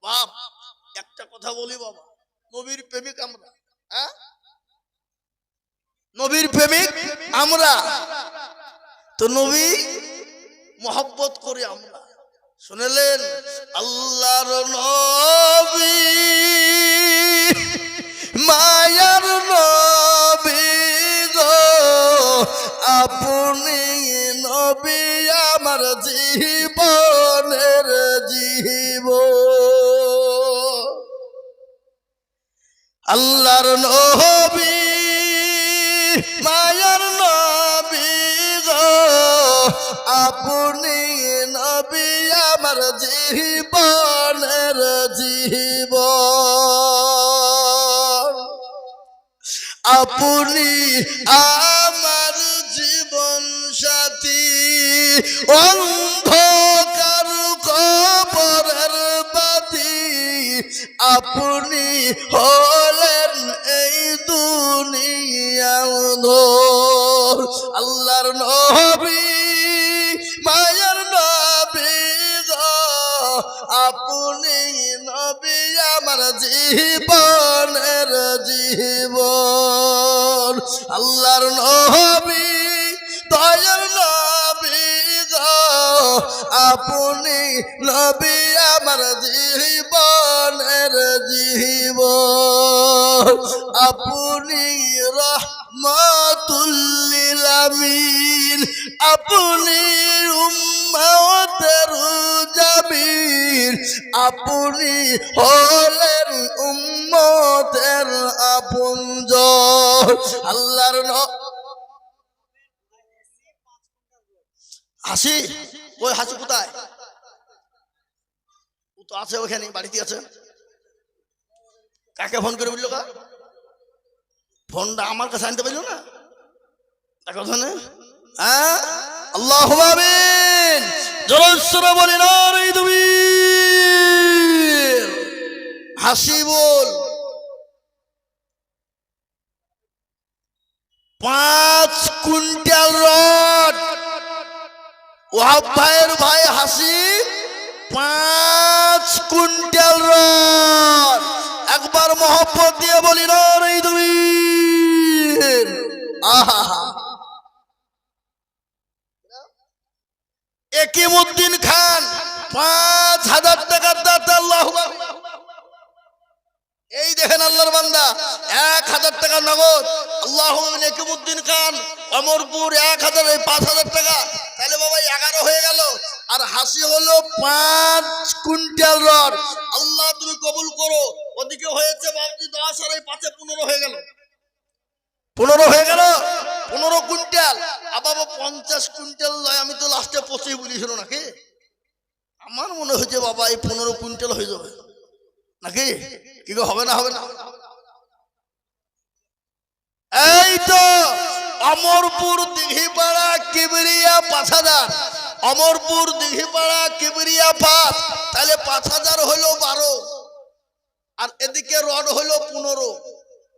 বাপ একটা কথা বলি বাবা, নবীর প্রেমিক আমরা, হ্যাঁ নবীর প্রেমিক আমরা, তো নবী মোহাব্বত করি আমরা। শুনলেন আল্লাহর নবী মায়ার নবী গো, আপনি নবী আমার জীবনের জীবন। আল্লাহর নবী মায়ার নবী গো, আপনি নবী আমার জীবনের জীবন। আপনি আমার জীবন সাথী, অন্ধকার কবরের বাতি, আপনি হলেন এই দুনিয়ার নূর। আল্লাহর নবী মায়ার নবী গো, আপনি নবী আমার জীবনের জীবন। আল্লাহর নবী দয়ার নবী গো, আপনি নবী আমার জীবনের জীবন। আপনি রহমাতুল লিল আমিন, আপনি উম্মতের জামিন, আপনি হলেন উম্মতের আপনজন। আল্লাহর হাসি, ওই হাসি কোথায়? ও তো আছে ওখানে, বাড়িতে আছে। কাকে ফোন করে বললো? ফোনটা আমার কাছে আনতে পারলো না, তাকে ওখানে। হ্যাঁ আল্লাহু আমিন, জোরে বলি নারে তাকবীর। হাসি বল। 5 কুইন্টাল রড, ওয়াহাব ভাইয়ের ভাই হাসি 5 কুইন্টাল রড। একবার মোহব্বত দিয়ে বলি নারে তাকবীর। আহা, একিমউদ্দিন খান 5000 টাকার দাতা। আল্লাহু আকবার। এই দেখেন আল্লাহর বান্দা 1000 টাকা নগদ। আল্লাহু আমিন। একিমউদ্দিন খান অমরপুর 1000, 5000 টাকা, তাহলে বাবা 11 হয়ে গেল। আর হাসি হলো 5 কুইন্টাল রড। আল্লাহ তুমি কবুল করো। ওদিকে হয়েছে বাবজি 10 আর এই 5-এ 15 হয়ে গেল। 15 হয়ে গেল, 15 কুইন্টাল। বাবা 50 কুইন্টাল নয়, আমি তো লাস্টে 25 বলেছিল নাকি? আমার মনে হয়েছে বাবা এই 15 কুইন্টাল হয়ে যাবে নাকি? কি হবে না? হবে না? এই তো অমরপুর দিঘিপাড়া কিবরিয়া 5000, অমরপুর দিঘিপাড়া কিবরিয়া 5, তাহলে 5000 হলো 12, আর এদিকে রড হলো 15।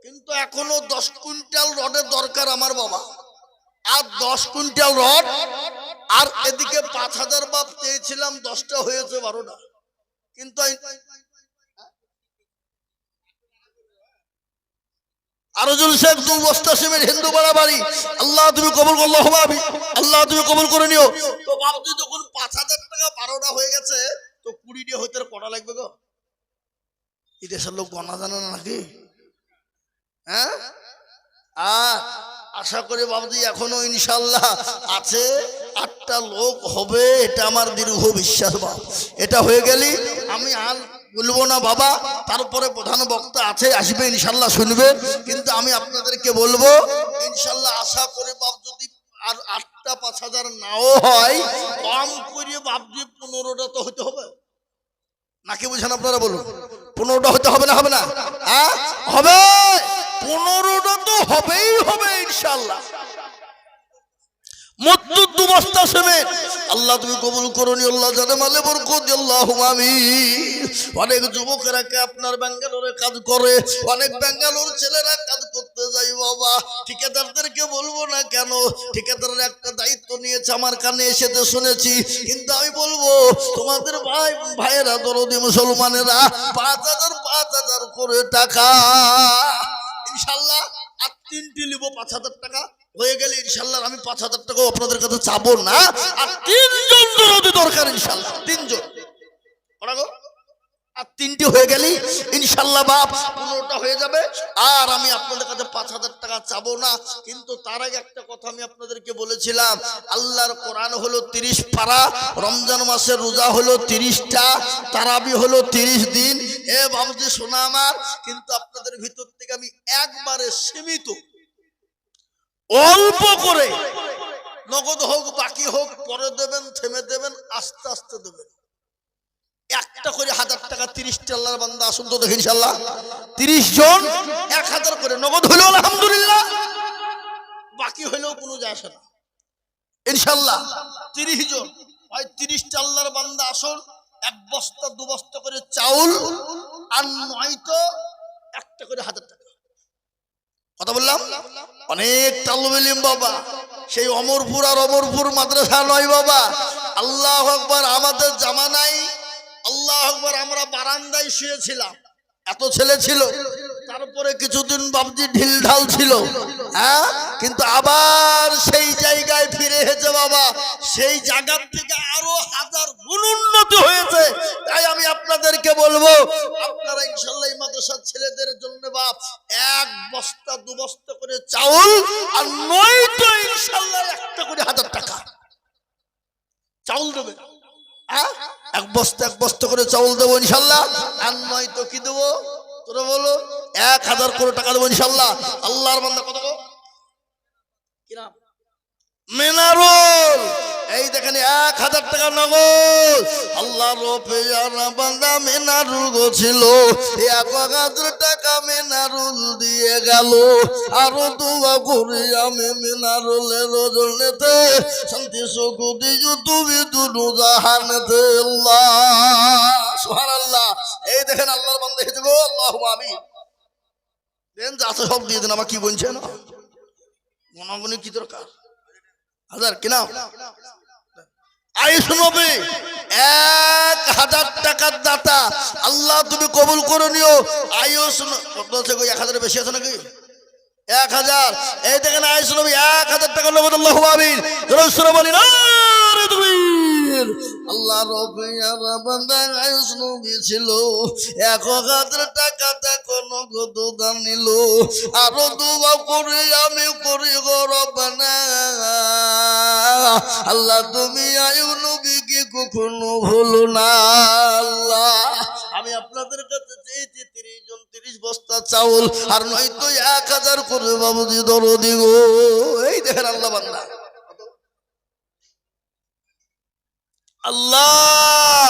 কিন্তু এখনো 10 কুইন্টাল রডের দরকার আমার বাবা। আর 10 কুইন্টাল রড, আর এদিকে 5000 বাপ চেয়েছিলাম, 10টা হয়েছে 12টা। কিন্তু আরজুল শেখ 2 বস্তা সিমেন্ট, হিন্দু পাড়া বাড়ি। আল্লাহ তুমি কবুল করো, আল্লাহ তুমি কবুল করে নিও। তো বাবজি যখন 5000 টাকা 12টা হয়ে গেছে, তো 20টা হইতে কটা লাগবে গো? এই দেশের লোক গণা জানে না নাকি? হ্যাঁ, আর আশা করি বাবজি এখনো ইনশাল্লাহ আছে 8টা লোক হবে, এটা আমার দীর্ঘ বিশ্বাস। বাবা এটা হয়ে গেলি আমি আর বলবো না বাবা। তারপরে প্রধান বক্তা আছে, আসবে ইনশাল্লাহ, শুনবে। কিন্তু আমি আপনাদেরকে বলবো ইনশাল্লাহ, আশা করে বাপ যদি আর 8টা 5000 নাও হয়, কম করে বাবজি 15টা তো হতে হবে নাকি? বুঝেন আপনারা? বলুন 15টা হতে হবে না? হবে না? হ্যাঁ হবে, 15টা তো হবেই হবে ইনশাল্লাহ। মধ্যুদ্দিন দু বস্তা সিমেন্ট আল্লাহ তুমি কবুল করুন আল্লাহ জানে মালে বরকত আল্লাহুম্মা আমিন। অনেক যুবকেরা আপনার ব্যাঙ্গালোরে কাজ করে, অনেক ব্যাঙ্গালোর ছেলেরা কাজ করতে যায় বাবা, ঠিকাদারদেরকে বলবো না কেন, ঠিকাদারের একটা দায়িত্ব নিয়েছে, আমার কানে এসেতে শুনেছি, কিন্তু আমি বলবো তোমাদের ভাইয়েরা দরদি মুসলমানেরা 5,000 করে টাকা ইনশাল্লাহ, আর 3টি নিব 5,000 টাকা হয়ে গেলে ইনশাল্লাহ আমি 5,000 টাকাও আপনাদের কাছে চাবো না, আর 3জন দরদি দরকার ইনশাল্লাহ, 3জন আর 3টি হয়ে গেলি ইনশাল্লাহ বাপ 15টা হয়ে যাবে, আর আমি আপনাদের কাছে 5,000 টাকা চাবো না। কিন্তু তার আগে একটা কথা আমি আপনাদেরকে বলেছিলাম, আল্লাহর কোরআন হলো 30 পারা, রমজান মাসের রোজা হলো 30টা, তারাবি হলো 30 দিন। এ বাবুজি শোনা আমার, কিন্তু আপনাদের ভিতর থেকে আমি একবারে সীমিত অল্প করে, নগদ হোক বাকি হোক পরে দেবেন, থেমে দেবেন, আস্তে আস্তে দেবেন, একটা করে 1,000 টাকা 30টা আল্লাহর বান্দা আসুন তো দেখি ইনশাআল্লাহ, 30 জন 1,000 করে নগদ হলো আলহামদুলিল্লাহ, বাকি হলেও কোনো যায় আসে না ইনশাআল্লাহ। 30 জন হয় 30টা আল্লাহর বান্দা আসুন, 1 বস্তা 2 বস্তা করে চাউল, আর নয়তো একটা করে 1,000 টাকা। কথা বললাম, অনেক তালবে ইলম বাবা, সেই অমরপুর আর অমরপুর মাদ্রাসা নয় বাবা, আল্লাহু আকবার। আমাদের জামানায় আল্লাহু আকবার আমরা বারান্দায় শুয়েছিলাম, এত ছেলে ছিল, তারপরে কিছুদিন বাবজি ঢিল ঢাল ছিল, হ্যাঁ, কিন্তু আবার সেই জায়গায় ফিরে এসেছে বাবা, সেই জায়গার থেকে আরো 1000 গুণ উন্নতি হয়েছে। তাই আমি আপনাদেরকে বলবো, আপনারা ইনশাআল্লাহ এই মাদ্রাসার ছেলেদের জন্য বাপ 1 বস্তা 2 বস্তা করে চাউল, আর নয়তো ইনশাআল্লাহ একটা করে 1,000 টাকা চাউল দেবে, হ্যাঁ, 1 বস্তা করে চাউল দেবো ইনশাআল্লাহ, আর নয়তো কি দেবো তোরা বলো, 1,000 করে টাকা দেবো ইনশাআল্লাহ। আল্লাহর বান্দা কত গো কি নাম মেনারুল, এই দেখেন 1,000 টাকা নগদ, আল্লাহর পেয়ারা বান্দা মেনারুল গো ছিল, 1,000 টাকা মেনারুল দিয়ে গেল, আরো দোয়া করি আমি মেনারুলের জন্যতে, শান্তি সুখ দিও তুমি দুনু জাহানেতে আল্লাহ সুবহানাল্লাহ। এই দেখেন আল্লাহর বান্দা এসেছে গো, আল্লাহুম্মা আমিন। দেন যা আছে সব দিয়ে দেন, আমার কি বলছেন মনে কি দরকার 1000 কিনা আয়ুষ নবী 1,000 টাকার দাতা, আল্লাহ তুমি কবুল করে নিও। আয়ুষ 1,000 বেশি আছে নাকি 1,000, এই দেখেন আয়ুষ নবী 1,000 টাকা নগদ, আল্লাহুম্মা আমিন। রাসূল বলেন আরে তুমি আল্লাহ রবিয়ারা বান্দা আয়ুষ নবী ছিল, 1,000 টাকা দেখো নগদ দান নিল, আরো দোয়া করি আমি করি গো রব্বানা, আল্লাহ তুমি আয়ুষ নবীকে কখনো ভুলো না আল্লাহ। আমি আপনাদের কাছে চেয়েছি 30 জন 30 বস্তা চাউল, আর নয়তো 1,000 করে বাবুজি দরদি গো। এই দেখেন আল্লাহ বান্দা, আল্লাহ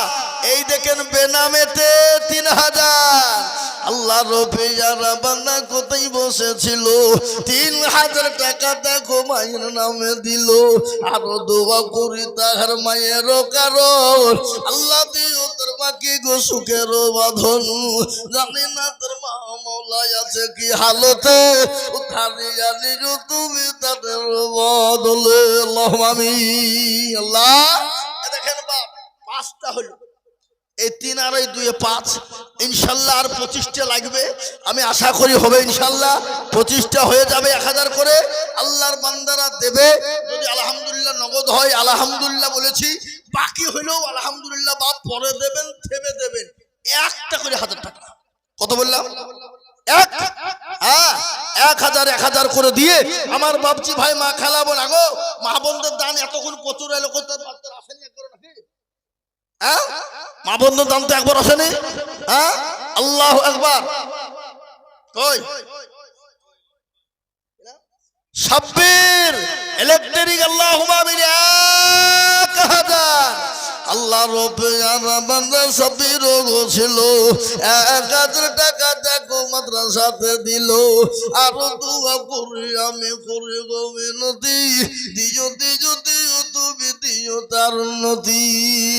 এই দেখেন বেনামেতে 3,000, আল্লাহ রবিয়ারা বান্দা কোথায় বসেছিল, 3,000 টাকা দেখো মায়ের নামে দিল, আরো দোয়া করি তাহার মায়েরও কারণ, আল্লাহ দিও তোর মাকে গো সুখের বাঁধন, জানি না তোর মা মৌলাই আছে কি হালতে, উঠানিয়া নিরু তুমি তাদের বদলে আল্লাহুম্মা আমিন। আল্লাহ দেখেন বাপ 5টা হলো, এই 3 আর 2 5 ইনশাআল্লাহ, আর 25টা লাগবে, আমি আশা করি হবে ইনশাআল্লাহ, 25টা হয়ে যাবে 1,000 করে আল্লাহর বান্দারা দেবে। যদি আলহামদুলিল্লাহ নগদ হয় আলহামদুলিল্লাহ বলেছি, বাকি হইলেও আলহামদুলিল্লাহ বাপ পরে দেবেন, থেমে দেবেন, একটা করে 1,000 টাকা। কত বললাম? 1,000 করে দিয়ে আমার বাপজি ভাই মা খেলাবো না গো, মা বোনদের দান এতক্ষণ প্রচুর এলো, করতে আসেনি একবার নাকি, হ্যাঁ, মা বন্ধুর দাম তো একবার আসেনি, হ্যাঁ, আল্লাহু আকবার। কই সাব্বির ইলেকট্রিক আল্লাহুম্মা আমিন 1,000, আল্লাহ রবে বান্দা সাবির ছিল 1000 টাকা দেখো মাদ্রাসাতে দিল আরো দোয়া করি আমি করি গো মিনতি দিও দিও দিও তুমি দিও তার উন্নতি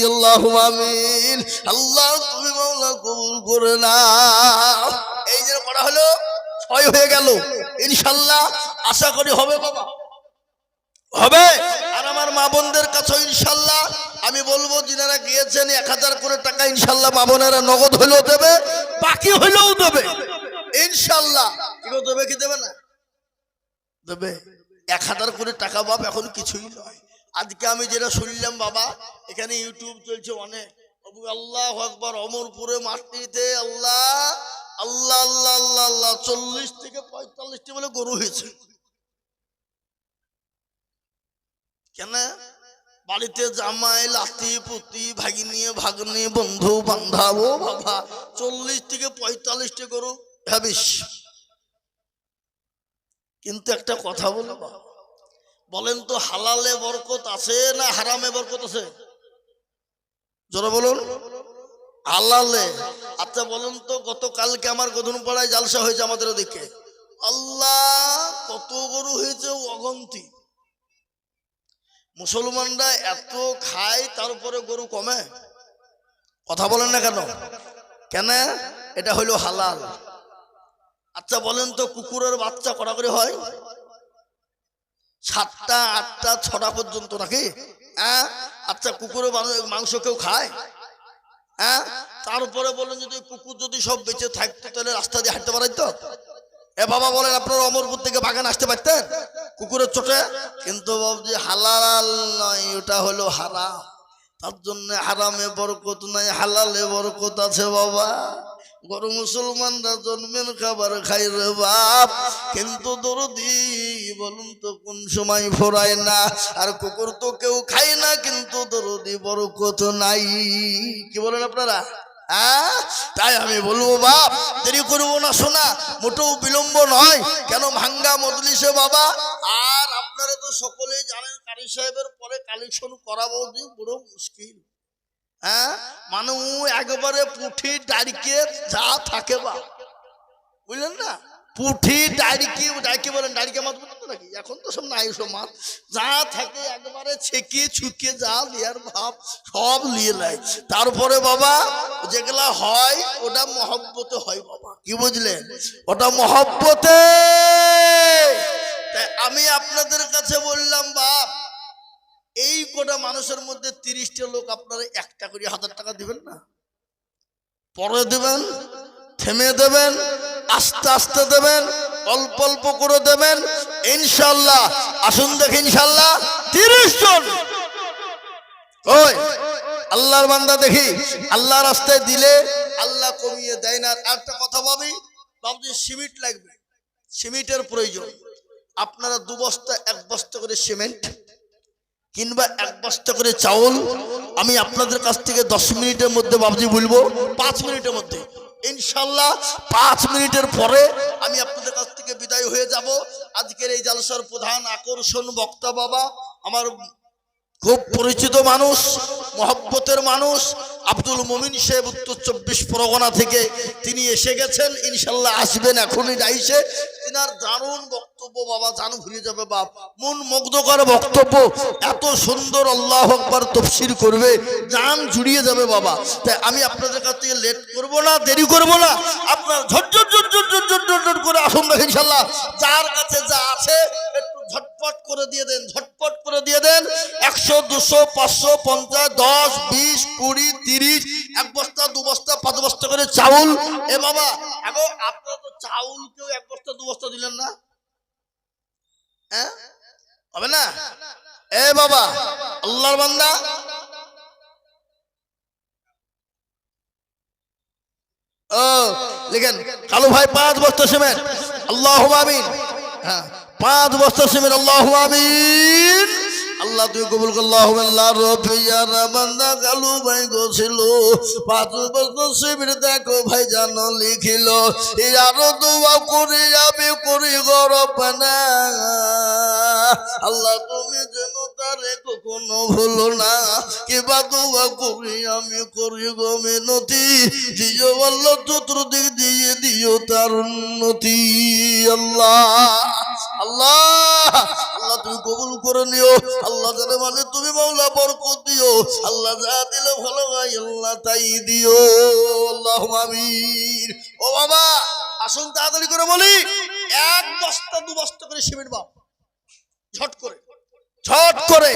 আল্লাহুম্মা আমিন আল্লাহ তুমি মাওলা কবুল করে নাও এই যে করা হলো 6 হয়ে গেল ইনশাআল্লাহ আশা করি হবে বাবা হবে আর আমার মা বোনদের কাছে ইনশাআল্লাহ আমি বলবো যিনারা গিয়েছেন 1000 করে টাকা ইনশাআল্লাহ মা বোনেরা নগদ হলেও দেবে বাকি হলেও দেবে ইনশাআল্লাহ কি দেবে কি দেবে না দেবে 1000 করে টাকা বাপ এখন কিছুই নয় আজকে আমি যেটা শুনলাম বাবা এখানে ইউটিউব চলছে অনেক আল্লাহু আকবার অমরপুরে মাটিতে আল্লাহ আল্লাহ আল্লাহ আল্লাহ আল্লাহ 40 থেকে 45টি বলে গরু হয়েছে কেন বাড়িতে জামাই লাতি পুতি ভাগিনী ভাগ্নি বন্ধু বান্ধব ও বাবা 40 থেকে 45টি গরু ভাবিস কিন্তু একটা কথা বলবো বলেন তো হালালে বরকত আছে না হারামে বরকত আছে জোরে বলুন হালালে আচ্ছা বলুন তো গতকালকে আমার গদনপাড়ায় জালসা হয়েছে আমাদের ওদিকে আল্লাহ কত গরু হয়েছে অগন্তি মুসলমানরা এত খায় তার উপরে গরু কমে কথা বলেন না কেন কেন এটা হইল হালাল আচ্ছা বলেন তো কুকুরের বাচ্চা কটা করে হয় 7টা 8টা 6টা পর্যন্ত নাকি হ্যাঁ আচ্ছা কুকুরের মাংস কেউ খায় হ্যাঁ তারপরে বলেন যদি কুকুর যদি সব বেঁচে থাকতো তাহলে রাস্তা দিয়ে হাঁটতে পারাইতো এ বাবা বলেন আপনারা অমরপুর থেকে বাগান আসতে পারতেন কুকুরের চোটে কিন্তু বাবজি হালাল নয় ওটা হলো হারাম তার জন্য হারামে বরকত নাই হালালে বরকত আছে বাবা গরু মুসলমানরা জন্মের খাবার খাই রে বাপ কিন্তু দরদি বলুন তো কোন সময় ফোরায় না আর কুকুর তো কেউ খায় না কিন্তু দরদি বরকত নাই কি বলেন আপনারা হ্যাঁ তাই আমি বলবো বাপ দেরি করবো না শোনা মোটেও বিলম্ব নয় কেন ভাঙ্গা মজলিসে বাবা আর আপনারা তো সকলেই জানেন কারি সাহেবের পরে কালেকশন করাবো বড় মুশকিল হ্যাঁ মানে একবারে পুঁঠি ডাইকে যা থাকে বা বুঝলেন না পুঁঠি ডাইকে বলেন ডাইকে মাছ বলেন নাকি এখন তো সব নাই সব মাছ যা থাকে একবারে ছেকে ছুকে যা লিয়ার ভাব সব নিয়ে নেয় তারপরে বাবা যেগুলা হয় ওটা মহব্বতে হয় বাবা কি বুঝলেন ওটা মহব্বতে তাই আমি আপনাদের কাছে বললাম বাপ এই কোটা মানুষের মধ্যে 30টা লোক আপনারা 1টা করে 1000 টাকা দিবেন না পরে দেবেন থেমে দেবেন আস্তে আস্তে দেবেন অল্প অল্প করে দেবেন ইনশাআল্লাহ আসুন দেখি ইনশাআল্লাহ 30 জন ওই আল্লাহর বান্দা দেখি আল্লাহর রাস্তায় দিলে আল্লাহ কমিয়ে দেয় না আর একটা কথা ভাবি বাবজি সিমেন্ট লাগবে সিমেন্টের প্রয়োজন আপনারা 2 বস্তা 1 বস্তা করে সিমেন্ট কিংবা 1 বস্তা করে চাউল আমি আপনাদের কাছ থেকে 10 মিনিটের মধ্যে বাবজি বলবো 5 মিনিটের মধ্যে ইনশাআল্লাহ 5 মিনিটের পরে আমি আপনাদের কাছ থেকে বিদায় হয়ে যাব আজকের এই জালসার প্রধান আকর্ষণ বক্তা বাবা আমার খুব পরিচিত মানুষ মহব্বতের মানুষ আব্দুল মুমিন সাহেব উত্তর 24 পরগনা থেকে তিনি এসে গেছেন ইনশাআল্লাহ আসবেন এখনই যাইছে তিনার দারুণ বক্তব্য বাবা জান ঘুরে যাবে বাপ মন মুগ্ধকর বক্তব্য এত সুন্দর আল্লাহু আকবার তাফসীর করবে জান জুড়িয়ে যাবে বাবা তাই আমি আপনাদের কাছ থেকে লেট করব না দেরি করব না আপনারা ঝটঝট করে আসুন ইনশাআল্লাহ যার কাছে যা আছে একটু ঝটপট করে দিয়ে দেন ঝটপট করে দিয়ে দেন 100 200 500 50 10 20 20 30 1 বস্তা 2 বস্তা 5 বস্তা করে চাউল এ বাবা আগো আপনারা তো চাউল কেউ 1 বস্তা 2 বস্তা দিলেন না হ্যাঁ হবে না এ বাবা আল্লাহর বান্দা ও লিখেন কালু ভাই 5 বস্তা সিমেন্ট আল্লাহুম্মা আমিন হ্যাঁ 5 বস্তা সিমেন্ট আল্লাহুম্মা আমিন আল্লাহ তুমি কবুল করো আল্লাহ রফিয়ার বান্দা কালু ভাই গোছিল 5 বছর শিবির দেখো ভাই জানো লিখিল এই আরো দোয়া করে আমি করি গরবানা আল্লাহ তুমি যেন তারে কখনো ভুলো না কিবা দোয়া করি আমি করি গো মিনতি দিও আল্লাহ চতুর্দিক দিয়ে দিও তার উন্নতি আল্লাহ আল্লাহ আল্লাহ তুমি কবুল করে নিও আল্লাহ জানে মানে তুমি মাওলা বরকত দিও আল্লাহ যা দিলে ভালো হয় আল্লাহ তাই দিও আল্লাহুম্মা আমিন ও বাবা আসুন তাড়াতাড়ি করে বলি 1 বস্তা 2 বস্তা করে সিমেন্ট বাপ ঝট করে